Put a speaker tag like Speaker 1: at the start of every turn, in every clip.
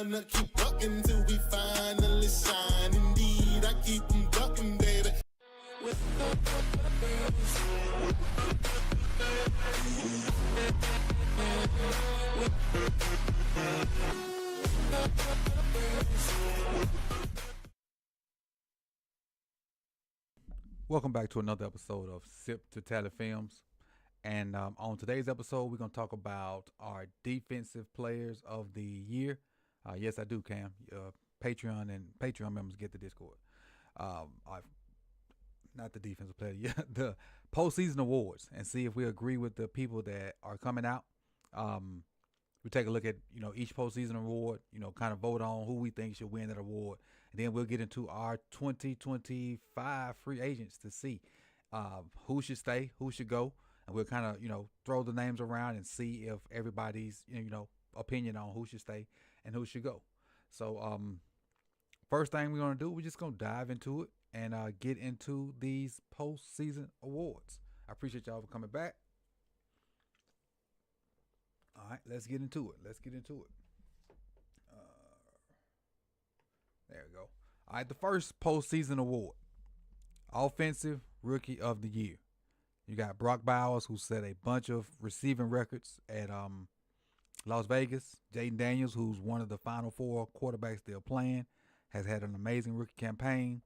Speaker 1: gonna keep ducking till we finally shine. Indeed, I keep them ducking, baby.
Speaker 2: Welcome back to another episode of Sip to Tally Films. And on today's episode, we're going to talk about our defensive players of the year. Yes, I do, Cam. Patreon members get the Discord. Not the defensive player, the postseason awards, and see if we agree with the people that are coming out. We take a look at each postseason award. Kind of vote on who we think should win that award, and then we'll get into our 2025 free agents to see who should stay, who should go. And we'll kind of, throw the names around and see if everybody's, opinion on who should stay and who should go. So, first thing we're going to do, we're just going to dive into it and get into these postseason awards. I appreciate y'all for coming back. All right, let's get into it. There we go. All right, the first postseason award, Offensive Rookie of the Year. You got Brock Bowers, who set a bunch of receiving records at Las Vegas. Jaden Daniels, who's one of the final four quarterbacks still playing, has had an amazing rookie campaign.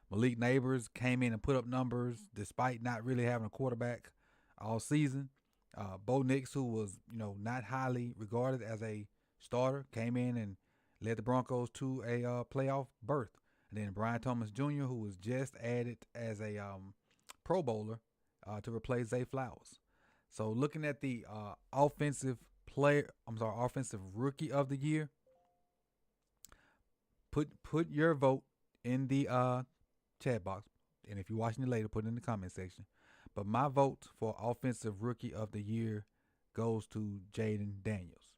Speaker 2: Malik Neighbors came in and put up numbers despite not really having a quarterback all season. Bo Nix, who was not highly regarded as a starter, came in and led the Broncos to a playoff berth. And then Brian Thomas Jr., who was just added as a Pro Bowler, to replace Zay Flowers. So looking at the offensive rookie of the year, put your vote in the chat box, and if you're watching it later, put it in the comment section. But my vote for offensive rookie of the year goes to Jaden Daniels.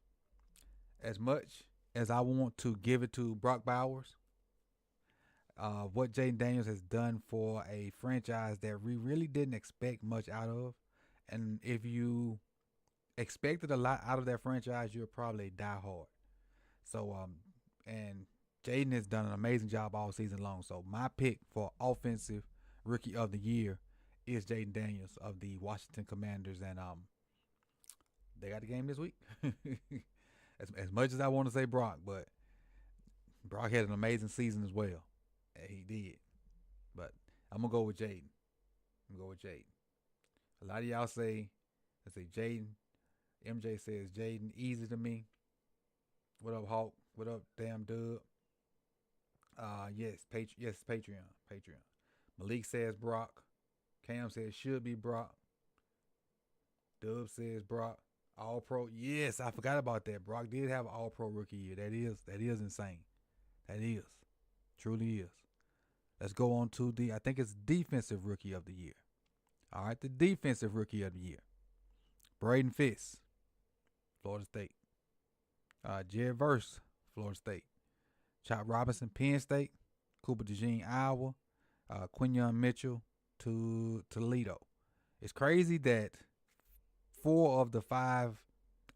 Speaker 2: As much as I want to give it to Brock Bowers, what Jaden Daniels has done for a franchise that we really didn't expect much out of. And if you expected a lot out of that franchise, you're probably a diehard. So, and Jaden has done an amazing job all season long. So my pick for offensive rookie of the year is Jaden Daniels of the Washington Commanders. And they got the game this week. as much as I want to say Brock, but Brock had an amazing season as well. He did. But I'm going to go with Jaden. A lot of y'all say, Jaden. MJ says Jaden easy to me. What up, Hawk? What up, damn Dub? Yes, Patreon. Malik says Brock. Cam says should be Brock. Dub says Brock. All Pro. Yes, I forgot about that. Brock did have an All Pro rookie year. That is insane. That is. Truly is. Let's go on to I think it's defensive rookie of the year. All right, the defensive rookie of the year. Braden Fisk, Florida State. Jared Verse, Florida State. Chop Robinson, Penn State. Cooper DeJean, Iowa. Quinyon Mitchell to Toledo. It's crazy that 4 of the 5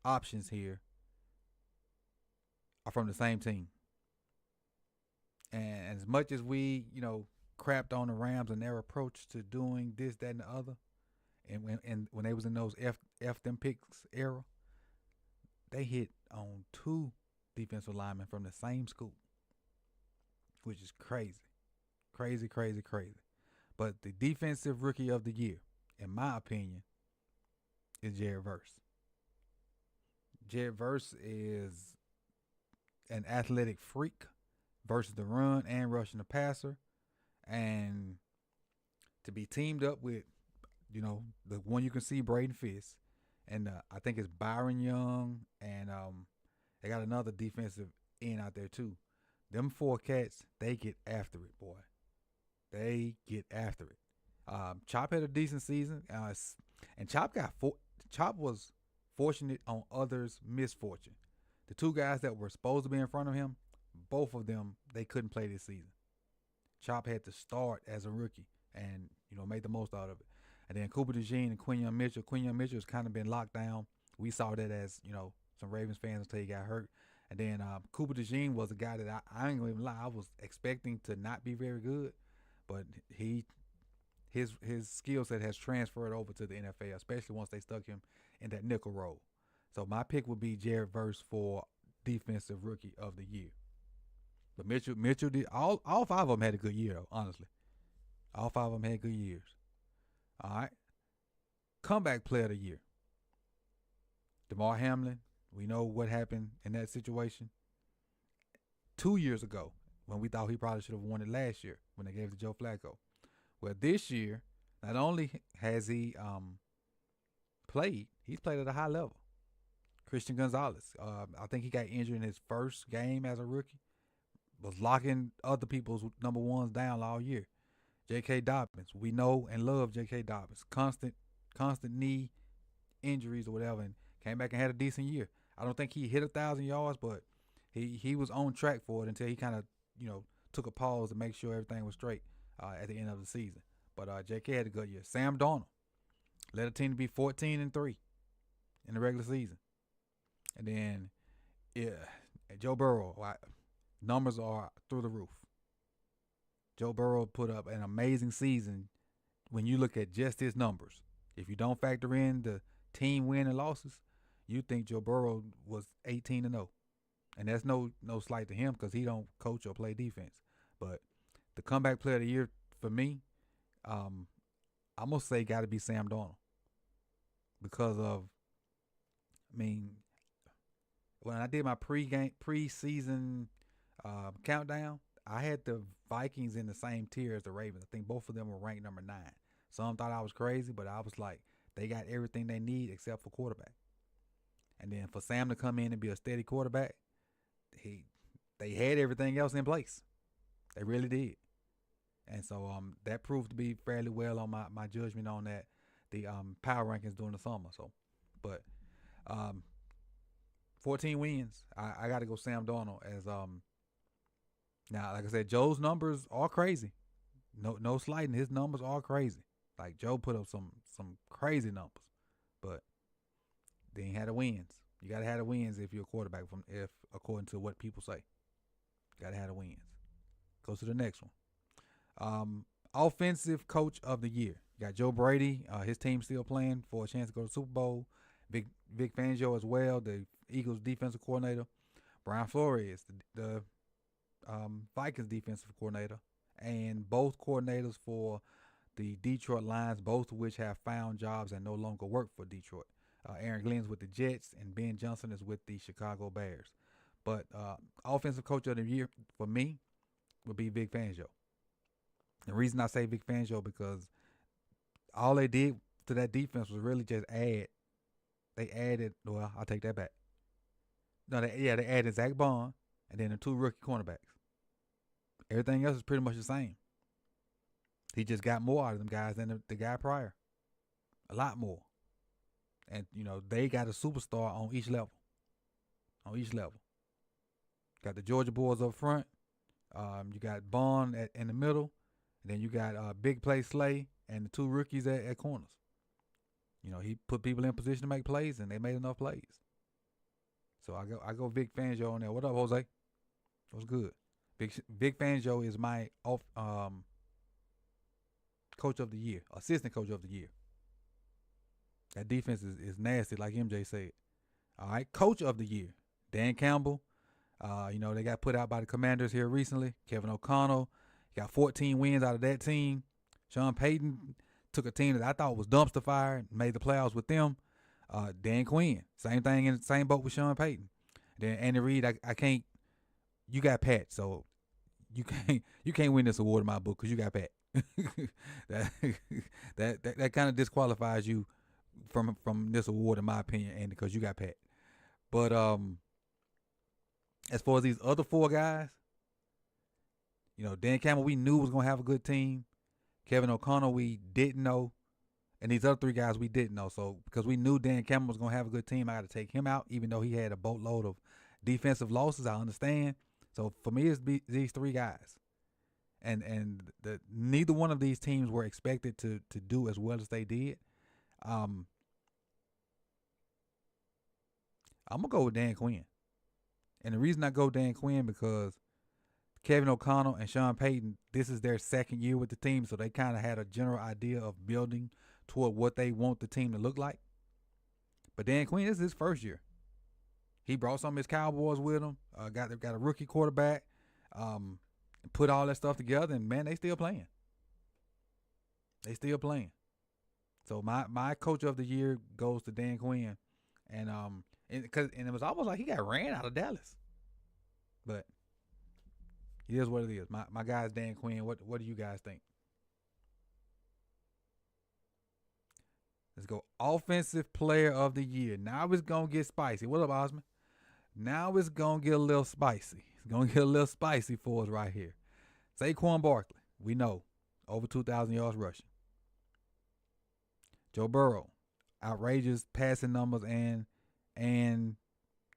Speaker 2: options here are from the same team. And as much as we, crapped on the Rams and their approach to doing this, that, and the other, and when they was in those F them picks era, they hit on 2 defensive linemen from the same school, which is crazy. But the defensive rookie of the year, in my opinion, is Jared Verse. Jared Verse is an athletic freak versus the run and rushing the passer. And to be teamed up with, the one you can see, Braden Fisk, and I think it's Byron Young, and they got another defensive end out there too. Them 4 cats, they get after it, boy. They get after it. Chop had a decent season, and Chop was fortunate on others' misfortune. The 2 guys that were supposed to be in front of him, both of them, they couldn't play this season. Chop had to start as a rookie and, made the most out of it. And then Cooper DeJean and Quinyon Mitchell. Quinyon Mitchell has kind of been locked down. We saw that as, some Ravens fans until he got hurt. And then Cooper DeJean was a guy that I ain't gonna even lie, I was expecting to not be very good, but his skill set has transferred over to the NFL, especially once they stuck him in that nickel role. So my pick would be Jared Verse for defensive rookie of the year. But Mitchell did all five of them had a good year though, honestly. All five of them had good years. All right. Comeback player of the year. DeMar Hamlin. We know what happened in that situation 2 years ago when we thought he probably should have won it last year when they gave it to Joe Flacco. Well, this year, not only has he played, he's played at a high level. Christian Gonzalez. I think he got injured in his first game as a rookie. Was locking other people's number ones down all year. J.K. Dobbins. We know and love J.K. Dobbins. Constant knee injuries or whatever, and came back and had a decent year. I don't think he hit 1,000 yards, but he was on track for it until he kind of took a pause to make sure everything was straight at the end of the season. But J.K. had a good year. Sam Darnold led a team to be 14-3 in the regular season, and then Joe Burrow. Numbers are through the roof. Joe Burrow put up an amazing season when you look at just his numbers. If you don't factor in the team win and losses, you think Joe Burrow was 18-0. And that's no slight to him because he don't coach or play defense. But the comeback player of the year for me, I'm going to say got to be Sam Darnold. Because of, when I did my preseason countdown, I had the Vikings in the same tier as the Ravens. I think both of them were ranked number 9. Some thought I was crazy, but I was like, they got everything they need except for quarterback. And then for Sam to come in and be a steady quarterback, they had everything else in place. They really did. And so that proved to be fairly well on my judgment on that, the power rankings during the summer. So, but 14 wins. I got to go Sam Darnold as now, like I said, Joe's numbers are crazy. No slighting. His numbers are crazy. Like Joe put up some crazy numbers, but they ain't had the wins. You gotta have the wins if you're a quarterback. If according to what people say, gotta have the wins. Go to the next one. Offensive coach of the year. You got Joe Brady. His team still playing for a chance to go to the Super Bowl. Vic Fangio as well, the Eagles defensive coordinator. Brian Flores, the Vikings defensive coordinator, and both coordinators for the Detroit Lions, both of which have found jobs and no longer work for Detroit. Aaron Glenn's with the Jets, and Ben Johnson is with the Chicago Bears. But offensive coach of the year for me would be Vic Fangio. The reason I say Vic Fangio because all they did to that defense was really just add. They added, well, I'll take that back. No, they added Zach Bond and then the 2 rookie cornerbacks. Everything else is pretty much the same. He just got more out of them guys than the guy prior. A lot more. And, they got a superstar on each level. Got the Georgia boys up front. You got Bond in the middle. And then you got Big Play Slay and the 2 rookies at corners. He put people in position to make plays, and they made enough plays. So I go Vic Fangio on there. What up, Jose? What's good? Vic Fangio is my coach of the year, assistant coach of the year. That defense is nasty, like MJ said. All right, coach of the year, Dan Campbell. They got put out by the Commanders here recently. Kevin O'Connell got 14 wins out of that team. Sean Payton took a team that I thought was dumpster fire and made the playoffs with them. Dan Quinn, same thing in the same boat with Sean Payton. Then Andy Reid, I can't. You got Pat, so you can't win this award in my book because you got Pat. that kind of disqualifies you from this award in my opinion, Andy, because you got Pat. But as far as these other 4 guys, Dan Campbell we knew was gonna have a good team. Kevin O'Connell we didn't know. And these other 3 guys we didn't know. So because we knew Dan Campbell was going to have a good team, I got to take him out, even though he had a boatload of defensive losses. I understand. So for me, it's these 3 guys. And neither one of these teams were expected to do as well as they did. I'm going to go with Dan Quinn. And the reason I go Dan Quinn because Kevin O'Connell and Sean Payton, this is their second year with the team, so they kind of had a general idea of building toward what they want the team to look like. But Dan Quinn, this is his first year. He brought some of his Cowboys with him. Got a rookie quarterback. Put all that stuff together, and man, they still playing. They still playing. So my coach of the year goes to Dan Quinn, and it was almost like he got ran out of Dallas. But it is what it is. My guy's Dan Quinn. What do you guys think? Let's go. Offensive player of the year. Now it's gonna get spicy. What up, Osman? Now it's gonna get a little spicy. It's gonna get a little spicy for us right here. Saquon Barkley. We know over 2,000 yards rushing. Joe Burrow, outrageous passing numbers and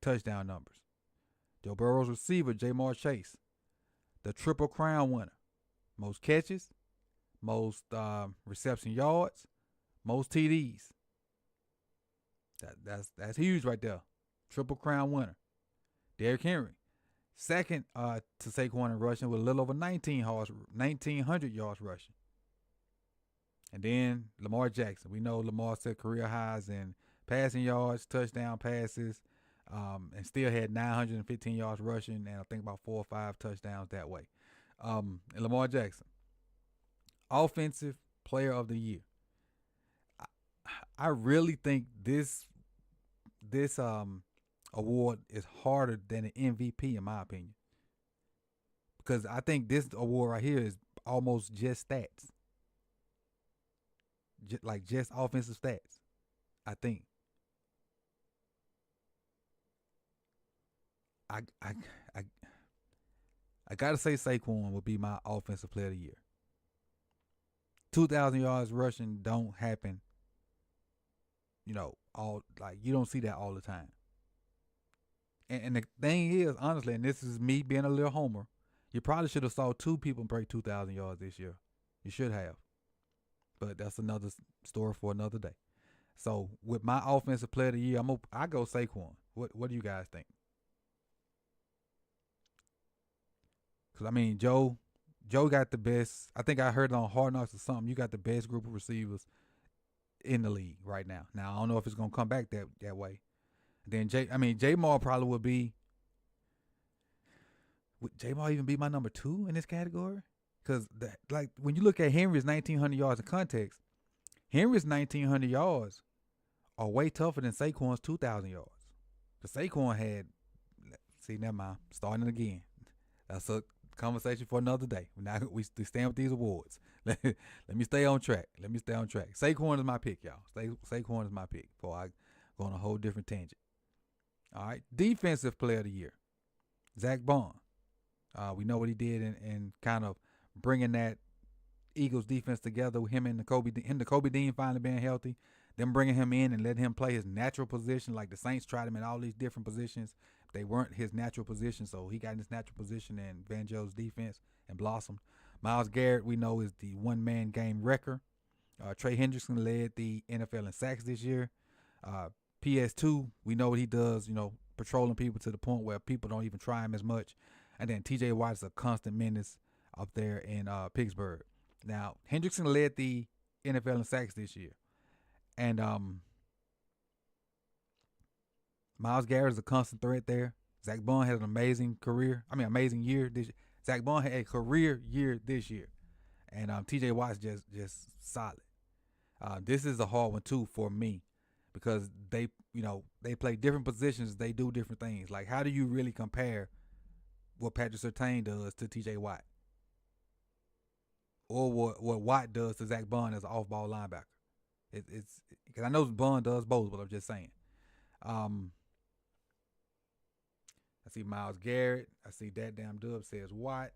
Speaker 2: touchdown numbers. Joe Burrow's receiver, Jamar Chase, the Triple Crown winner. Most catches, most reception yards, most TDs. That's huge right there. Triple Crown winner. Derrick Henry, second to Saquon in rushing with a little over 1,900 yards rushing. And then Lamar Jackson. We know Lamar set career highs in passing yards, touchdown passes, and still had 915 yards rushing, and I think about 4 or 5 touchdowns that way. And Lamar Jackson, offensive player of the year. I really think this award is harder than an MVP in my opinion, because I think this award right here is almost just stats. Just offensive stats, I think. I gotta say Saquon would be my offensive player of the year. 2,000 yards rushing don't happen. You don't see that all the time. And the thing is, honestly, and this is me being a little homer, you probably should have saw 2 people break 2,000 yards this year. You should have. But that's another story for another day. So with my offensive player of the year, I go Saquon. What do you guys think? Because I mean, Joe got the best. I think I heard it on Hard Knocks or something. You got the best group of receivers in the league right now. Now I don't know if it's gonna come back that way. Then J-Mar probably would be. Would J-Mar even be my number 2 in this category? Because when you look at Henry's 1,900 yards in context, Henry's 1,900 yards are way tougher than Saquon's 2,000 yards. Because Saquon had, never mind, starting again. That's a conversation for another day. Now we stand with these awards. Let me stay on track. Saquon is my pick, y'all. Saquon is my pick before I go on a whole different tangent. All right, defensive player of the year, Zach Bond. We know what he did in kind of bringing that Eagles defense together with him and the Kobe Dean finally being healthy, them bringing him in and letting him play his natural position. Like the Saints tried him in all these different positions. They weren't his natural position, so he got in his natural position in Van Joe's defense and blossomed. Myles Garrett, we know, is the one-man game wrecker. Trey Hendrickson led the NFL in sacks this year. PS2, we know what he does, patrolling people to the point where people don't even try him as much. And then TJ Watt is a constant menace up there in Pittsburgh. Now, Hendrickson led the NFL in sacks this year. And Myles Garrett is a constant threat there. Zach Bond had an amazing year this year. Zach Bond had a career year this year. And TJ Watt's just solid. This is a hard one, too, for me. Because they play different positions. They do different things. Like, how do you really compare what Patrick Surtain does to TJ Watt? Or what Watt does to Zach Bond as an off-ball linebacker? It's because I know Bond does both, but I'm just saying. I see Myles Garrett. I see that damn Dub says Watt.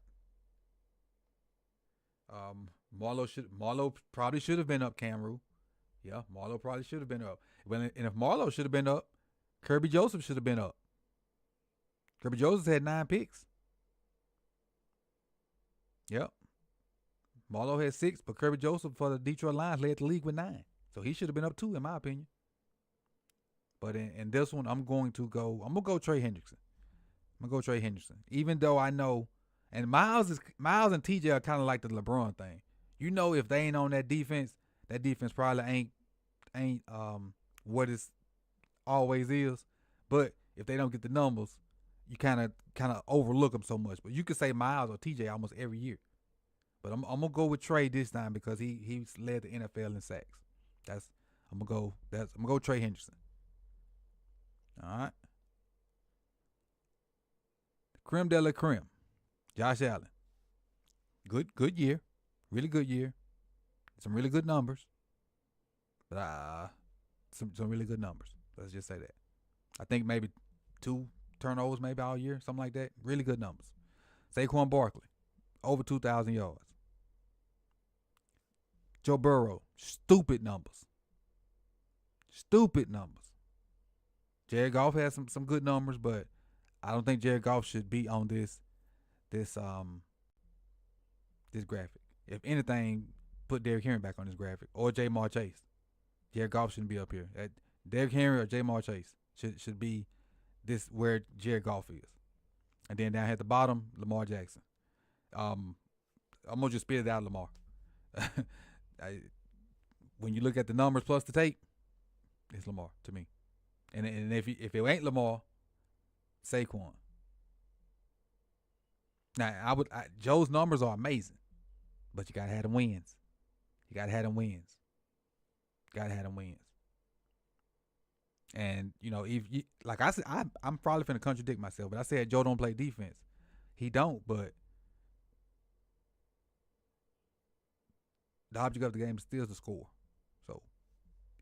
Speaker 2: Marlowe probably should have been up, Camru. Yeah, Marlowe probably should have been up. And if Marlowe should have been up, Kirby Joseph should have been up. Kirby Joseph had 9 picks. Yep. Marlowe had 6, but Kirby Joseph for the Detroit Lions led the league with 9. So he should have been up too, in my opinion. But in this one, I'm going to go Trey Hendrickson. I'm gonna go Trey Henderson. Even though I know, and Miles and TJ are kind of like the LeBron thing. You know, if they ain't on that defense probably ain't what it always is. But if they don't get the numbers, you kind of overlook them so much. But you could say Miles or TJ almost every year. But I'm gonna go with Trey this time because he's led the NFL in sacks. I'm gonna go Trey Henderson. All right. Creme de la creme. Josh Allen. Good year. Really good year. Some really good numbers. But some really good numbers. Let's just say that. I think maybe 2 turnovers maybe all year, something like that. Really good numbers. Saquon Barkley, over 2,000 yards. Joe Burrow, stupid numbers. Stupid numbers. Jared Goff has some good numbers, but I don't think Jared Goff should be on this graphic. If anything, put Derrick Henry back on this graphic or Jamar Chase. Jared Goff shouldn't be up here. Derrick Henry or Jamar Chase should be this where Jared Goff is. And then down at the bottom, Lamar Jackson. I'm gonna just spit it out, Lamar. When you look at the numbers plus the tape, it's Lamar to me. And if it ain't Lamar, Saquon. Now Joe's numbers are amazing, but you gotta have them wins. And if you, like I said, I'm probably finna contradict myself, but I said Joe don't play defense. He don't, but the object of the game is still to score. So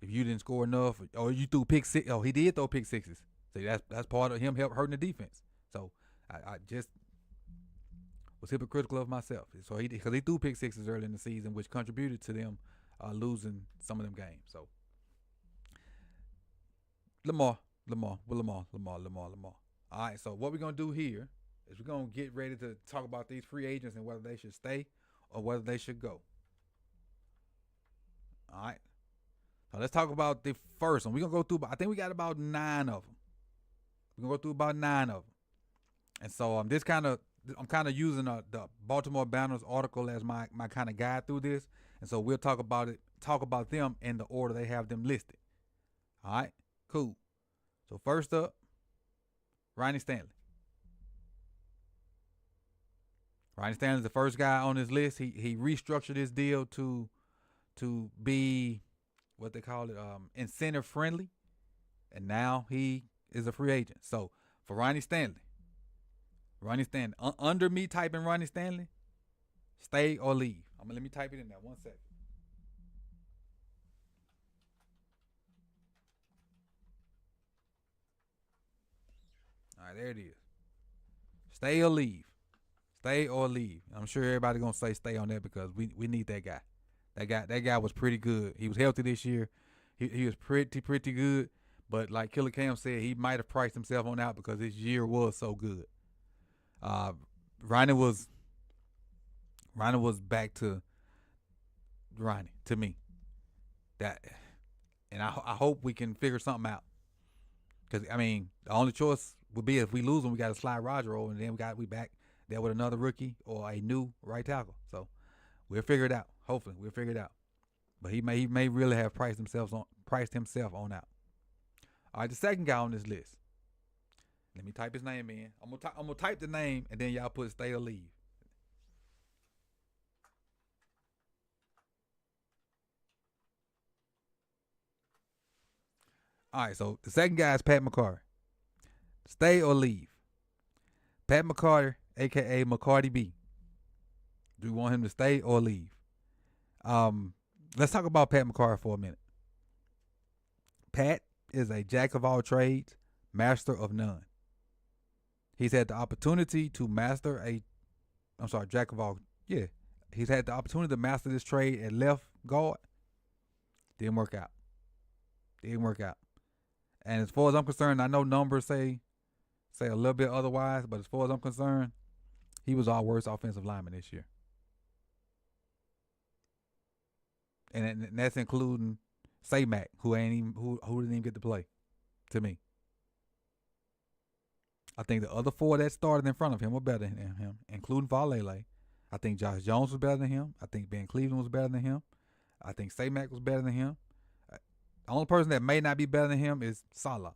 Speaker 2: if you didn't score enough, or you threw pick six, he did throw pick sixes. See, that's part of him hurting the defense. So I just was hypocritical of myself. So because he threw pick sixes early in the season, which contributed to them losing some of them games. So Lamar. All right, so what we're going to do here is we're going to get ready to talk about these free agents and whether they should stay or whether they should go. All right. So let's talk about the first one. We're going to go through, I think we got about 9 of them. We're going to go through about 9 of them. And so I'm kind of using the Baltimore Banner's article as my kind of guide through this. And so we'll talk about them in the order they have them listed. All right. Cool. So first up, Ronnie Stanley. Ronnie Stanley's the first guy on this list. He restructured his deal to be what they call it, incentive friendly, and now he is a free agent. So for Ronnie Stanley, under me typing Ronnie Stanley, stay or leave. Let me type it in there. 1 second. All right, there it is. Stay or leave. Stay or leave. I'm sure everybody's gonna say stay on that because we need that guy. That guy was pretty good. He was healthy this year. He was pretty good. But like Killer Cam said, he might have priced himself on out because his year was so good. Ronnie was back to Ronnie to me. And I hope we can figure something out. Because the only choice would be if we lose him, we got to slide Roger over, and then we back there with another rookie or a new right tackle. So we'll figure it out. Hopefully, we'll figure it out. But he may really have priced himself on out. All right, the second guy on this list. Let me type his name in. I'm gonna type the name, and then y'all put stay or leave. All right, so the second guy is Pat McCarty. Stay or leave. Pat McCarty, a.k.a. McCarty B. Do you want him to stay or leave? Let's talk about Pat McCarty for a minute. Pat is a jack of all trades, master of none. He's had the opportunity to He's had the opportunity to master this trade at left guard. Didn't work out. And as far as I'm concerned, I know numbers say a little bit otherwise, but as far as I'm concerned, he was our worst offensive lineman this year. And that's including Mac, who didn't even get to play, to me. I think the other four that started in front of him were better than him, including Valele. I think Josh Jones was better than him. I think Ben Cleveland was better than him. I think Mac was better than him. The only person that may not be better than him is Salah.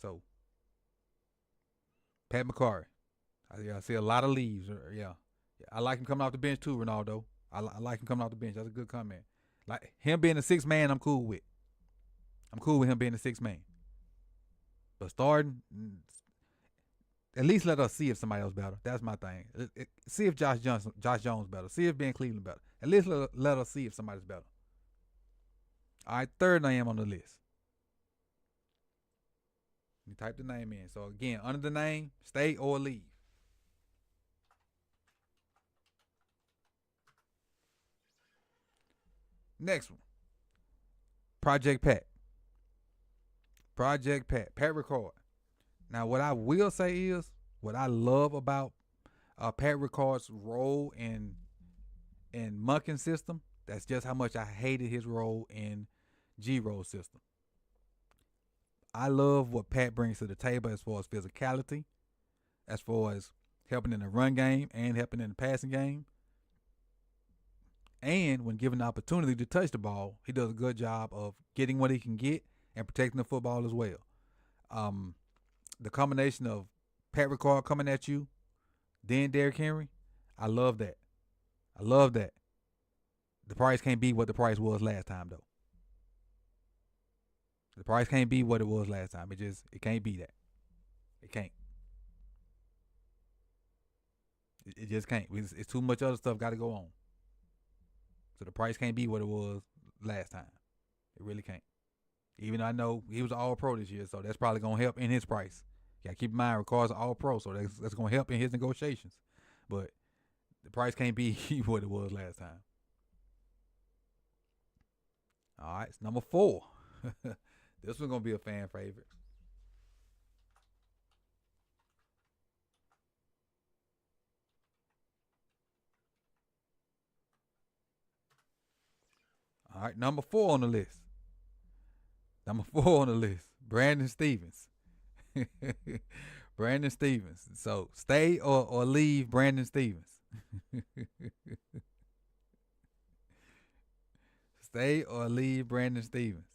Speaker 2: So, Pat McCarry. I see a lot of leaves. Yeah. I like him coming off the bench too, Ronaldo. I like him coming off the bench. That's a good comment. Like him being the sixth man, I'm cool with. I'm cool with him being the sixth man. But starting, at least let us see if somebody else better. That's my thing. See if Josh Jones better. See if Ben Cleveland better. At least let us see if somebody's better. All right, third name on the list. You type the name in. So again, under the name, stay or leave. Next one. Project Pat. Pat Ricard. Now, what I will say is, what I love about Pat Ricard's role in Munkin system, that's just how much I hated his role in G-Roll system. I love what Pat brings to the table as far as physicality, as far as helping in the run game and helping in the passing game. And when given the opportunity to touch the ball, he does a good job of getting what he can get and protecting the football as well. The combination of Pat Ricard coming at you, then Derrick Henry, I love that. The price can't be what the price was last time, though. The price can't be what it was last time. It can't be that. It can't. It just can't. It's too much other stuff got to go on. So the price can't be what it was last time. It really can't. Even though I know he was an all-pro this year, so that's probably going to help in his price. You got to keep in mind, Ricard's an all-pro, so that's going to help in his negotiations. But the price can't be what it was last time. All right, it's number 4. This one's going to be a fan favorite. All right, number 4 on the list. Brandon Stephens. Brandon Stephens. So stay or leave Brandon Stephens. Stay or leave Brandon Stephens.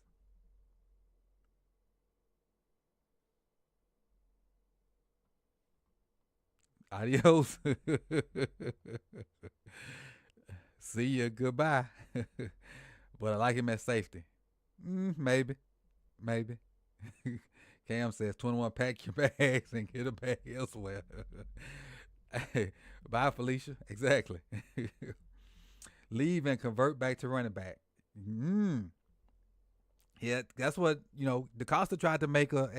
Speaker 2: Adios. See ya. Goodbye. But I like him at safety. Maybe. Cam says 21, pack your bags and get a bag elsewhere. Bye, Felicia. Exactly. Leave and convert back to running back. Yeah, that's what, DaCosta tried to make a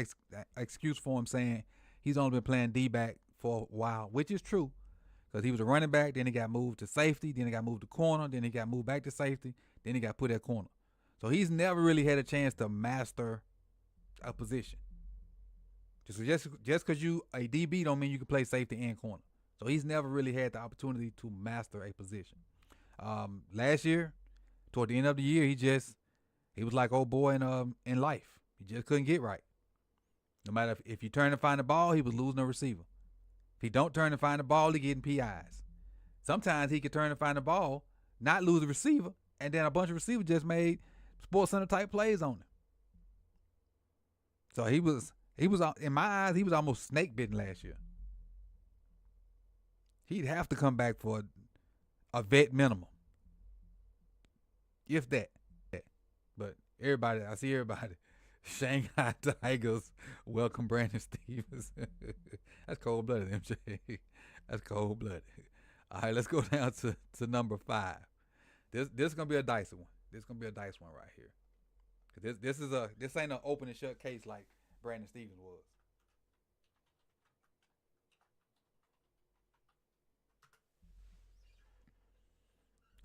Speaker 2: excuse for him, saying he's only been playing D-back for a while, which is true. Because he was a running back, then he got moved to safety, then he got moved to corner, then he got moved back to safety, then he got put at corner. So he's never really had a chance to master a position. Just because you a DB don't mean you can play safety and corner. So he's never really had the opportunity to master a position. Last year, toward the end of the year, he was like old boy in life. He just couldn't get right. No matter if you turn to find the ball, he was losing a receiver. If he don't turn to find the ball, he getting PIs. Sometimes he could turn to find the ball, not lose the receiver, and then a bunch of receivers just made Sports Center type plays on him. So he was in my eyes, he was almost snake bitten last year. He'd have to come back for a vet minimum, if that. But I see everybody. Shanghai Tigers welcome Brandon Stephens. That's cold-blooded, MJ. That's cold-blooded. All right, let's go down to number 5. This is gonna be a dicey one. This is gonna be a dicey one right here. This ain't an open and shut case like Brandon Stephens was.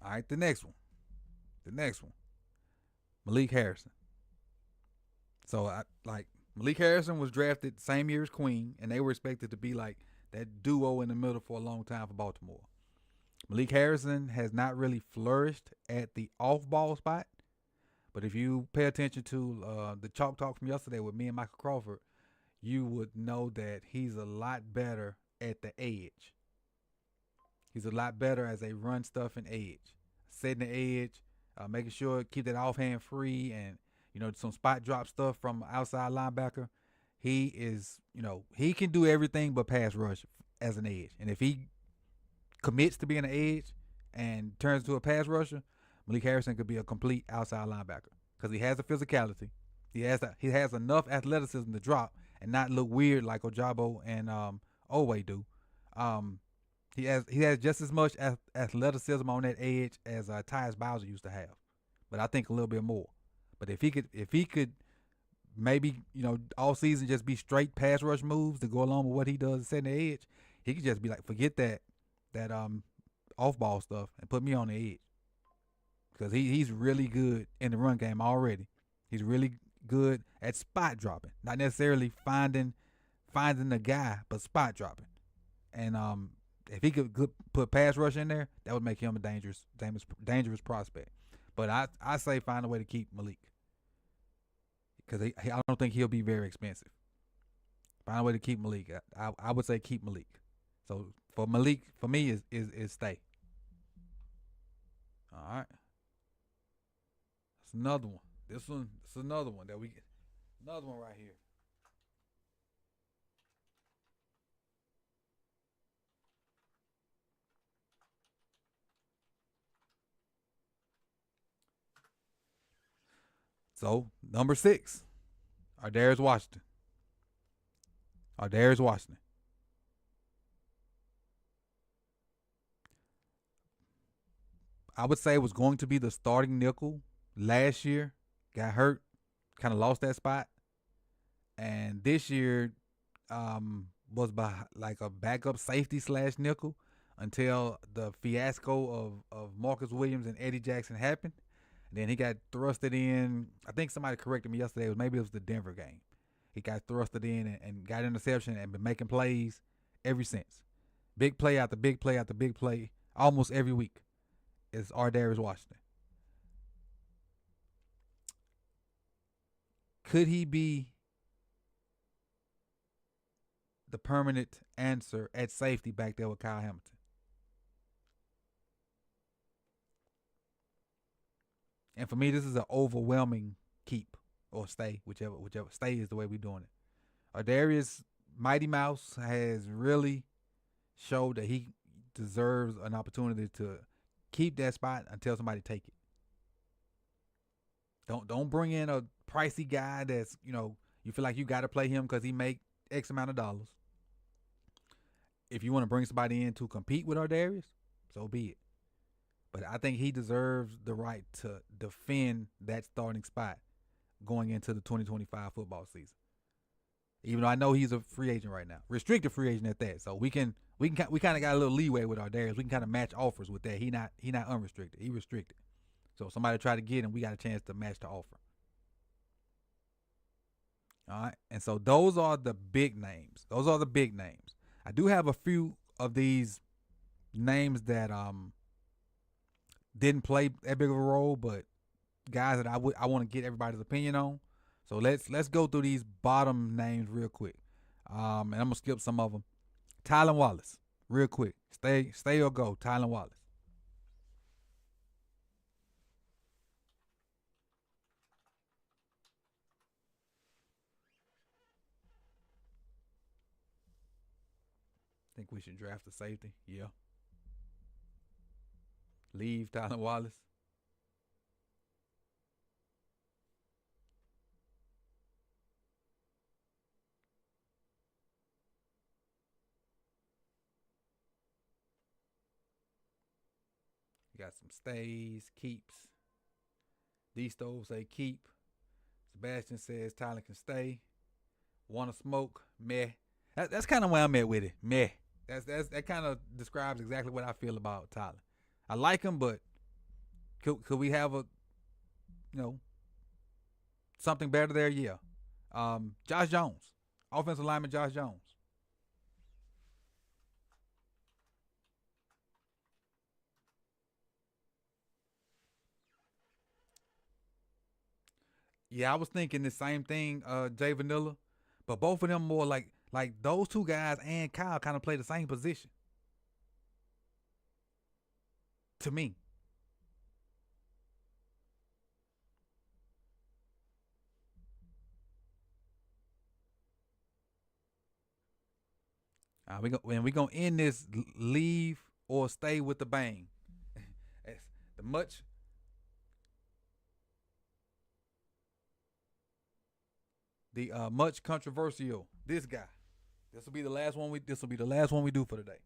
Speaker 2: All right, the next one. Malik Harrison. So Malik Harrison was drafted the same year as Queen, and they were expected to be like that duo in the middle for a long time for Baltimore. Malik Harrison has not really flourished at the off-ball spot, but if you pay attention to the Chalk Talk from yesterday with me and Michael Crawford, you would know that he's a lot better at the edge. He's a lot better as a run stuff and edge, setting the edge, making sure keep that offhand free, and some spot drop stuff from outside linebacker. He is, he can do everything but pass rush as an edge. And if he commits to being an edge and turns to a pass rusher, Malik Harrison could be a complete outside linebacker because he has the physicality. He has enough athleticism to drop and not look weird like Ojabo and Owe do. He has just as much athleticism on that edge as Tyus Bowser used to have, but I think a little bit more. But if he could maybe all season just be straight pass rush moves to go along with what he does setting the edge, he could just be like, forget that off ball stuff and put me on the edge, because he's really good in the run game already. He's really good at spot dropping, not necessarily finding the guy, but spot dropping. And if he could put pass rush in there, that would make him a dangerous prospect. But I say find a way to keep Malik, because I don't think he'll be very expensive. Find a way to keep Malik. I would say keep Malik. So for Malik, for me, is stay. All right. That's another one. This is another one that we get. Another one right here. So number 6, Ardarius Washington. Ardarius Washington. I would say was going to be the starting nickel last year. Got hurt, kind of lost that spot, and this year was by like a backup safety / nickel until the fiasco of Marcus Williams and Eddie Jackson happened. And then he got thrusted in. I think somebody corrected me yesterday. Maybe it was the Denver game. He got thrusted in and got interception and been making plays ever since. Big play after big play after big play almost every week. Is Ardarius Washington. Could he be the permanent answer at safety back there with Kyle Hamilton? And for me, this is an overwhelming keep or stay, whichever. Stay is the way we're doing it. Ardarius Mighty Mouse has really showed that he deserves an opportunity to keep that spot until somebody take it. Don't bring in a pricey guy that's you feel like you got to play him because he make X amount of dollars. If you want to bring somebody in to compete with Ardarius, so be it. But I think he deserves the right to defend that starting spot going into the 2025 football season. Even though I know he's a free agent right now, restricted free agent at that, so we kind of got a little leeway with Ardarius. We can kind of match offers with that. He not unrestricted. He restricted. So if somebody try to get him, we got a chance to match the offer. All right, and so those are the big names. I do have a few of these names that didn't play that big of a role, but guys that I want to get everybody's opinion on. So let's go through these bottom names real quick. And I'm gonna skip some of them. Tylan Wallace, real quick. Stay or go. Tylan Wallace. Think we should draft a safety? Yeah. Leave Tylan Wallace. You got some stays, keeps. D-Stove say keep. Sebastian says Tylan can stay. Want to smoke? Meh. That's kind of where I'm at with it. Meh. That kind of describes exactly what I feel about Tylan. I like him, but could we have something better there? Yeah. Josh Jones, offensive lineman Josh Jones. Yeah, I was thinking the same thing, Jay Vanilla, But both of them more like those two guys and Kyle kind of play the same position. To me. We gonna end this leave or stay with the bang. It's the much controversial. This guy. This will be the last one we do for today.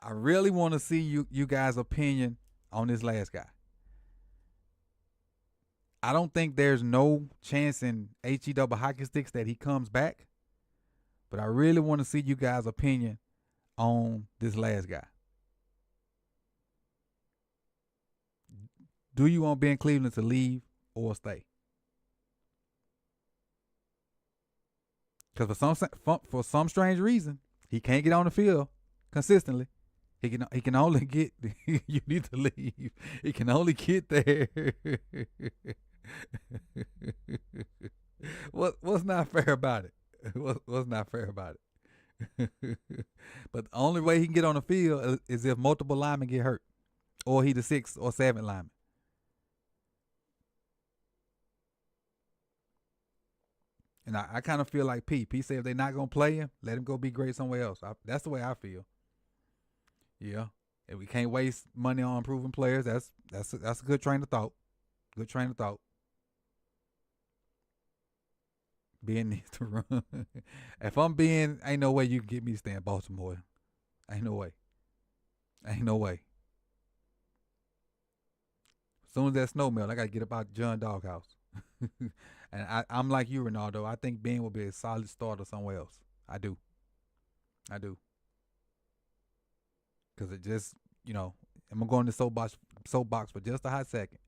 Speaker 2: I really want to see you guys' opinion on this last guy. I don't think there's no chance in HE double hockey sticks that he comes back, but I really want to see you guys' opinion on this last guy. Do you want Ben Cleveland to leave or stay? Because for some strange reason, he can't get on the field consistently. He can only get. You need to leave. He can only get there. What's not fair about it? What's not fair about it? But the only way he can get on the field is if multiple linemen get hurt, or he the 6th or 7th lineman. And I kind of feel like P said if they're not gonna play him, let him go be great somewhere else. That's the way I feel. Yeah, if we can't waste money on improving players, that's a good train of thought. Good train of thought. Ben needs to run. If I'm Ben, ain't no way you can get me to stay in Baltimore. Ain't no way. Ain't no way. As soon as that snow melt, I gotta get up out John Doghouse. And I'm like you, Ronaldo. I think Ben will be a solid starter somewhere else. I do. Because it just, I'm going to go in the soapbox for just a hot second.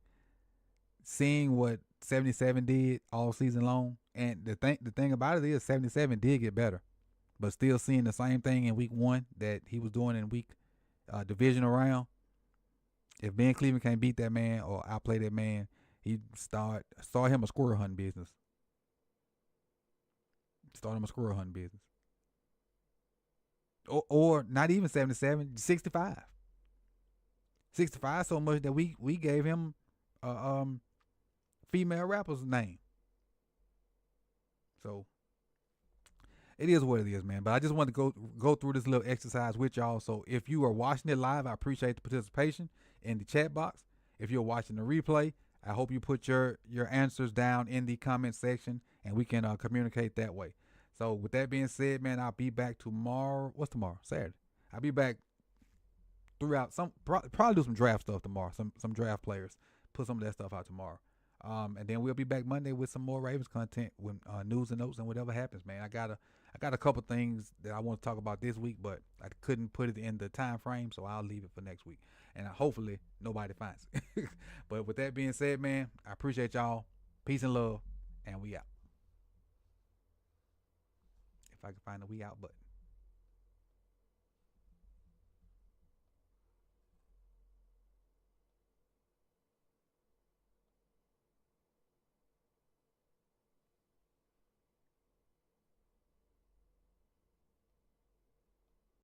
Speaker 2: Seeing what 77 did all season long, and the thing about it is 77 did get better, but still seeing the same thing in week 1 that he was doing in week divisional round. If Ben Cleveland can't beat that man or outplay that man, he start him a squirrel hunting business. Start him a squirrel hunting business. Or not even 77, 65. 65 so much that we gave him a female rapper's name. So it is what it is, man. But I just wanted to go through this little exercise with y'all. So if you are watching it live, I appreciate the participation in the chat box. If you're watching the replay, I hope you put your answers down in the comment section and we can communicate that way. So with that being said, man, I'll be back tomorrow. What's tomorrow? Saturday. I'll be back throughout probably do some draft stuff tomorrow. Some draft players. Put some of that stuff out tomorrow. And then we'll be back Monday with some more Ravens content with news and notes and whatever happens, man. I got a couple things that I want to talk about this week, but I couldn't put it in the time frame, so I'll leave it for next week. And hopefully nobody finds it. But with that being said, man, I appreciate y'all. Peace and love, and we out. If I can find the we out button.